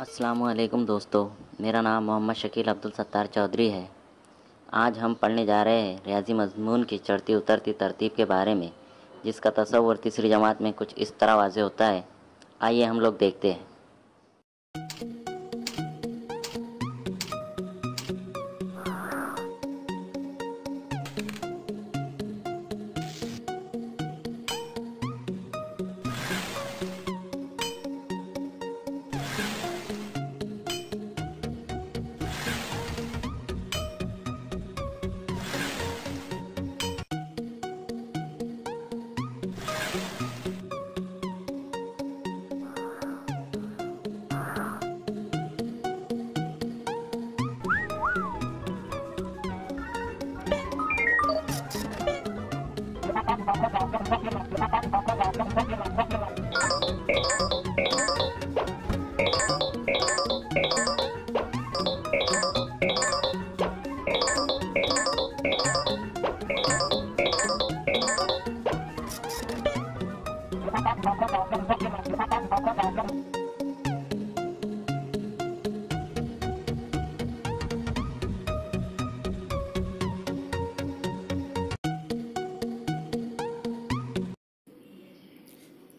अस्सलामुअलैकुम दोस्तों, मेरा नाम मोहम्मद शकील अब्दुल सत्तार चौधरी है। आज हम पढ़ने जा रहे हैं रियाजी मज़मून की चढ़ती उतरती तरतीब के बारे में, जिसका तसव्वुर तीसरी जमात में कुछ इस तरह वाज़े होता है। आइए हम लोग देखते हैं।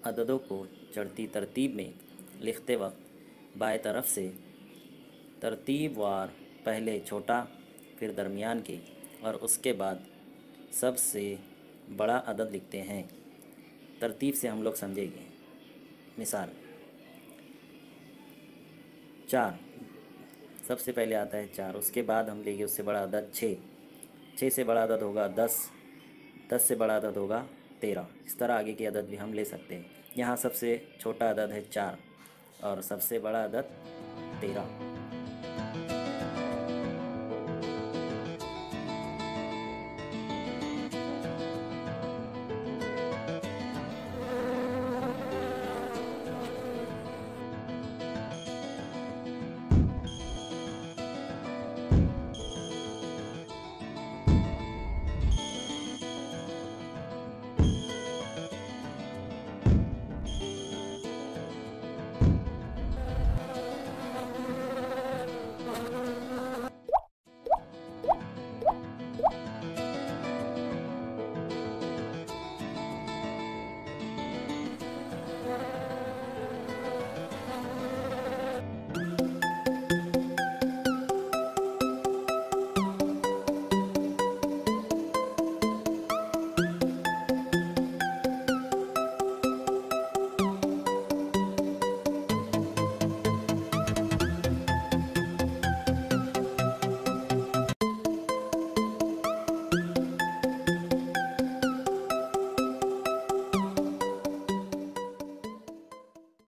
अददों को चढ़ती तरतीब में लिखते वक्त बाएं तरफ से तरतीब वार पहले छोटा, फिर दरमियान के और उसके बाद सबसे बड़ा अदद लिखते हैं। तरतीब से हम लोग समझेंगे। मिसाल 4, सबसे पहले आता है 4, उसके बाद हम लेंगे उससे बड़ा अदद 6, 6 से बड़ा अदद होगा 10, 10 से बड़ा अदद होगा 13। इस तरह आगे के अदद भी हम ले सकते हैं। यहाँ सबसे छोटा अदद है 4 और सबसे बड़ा अदद 13।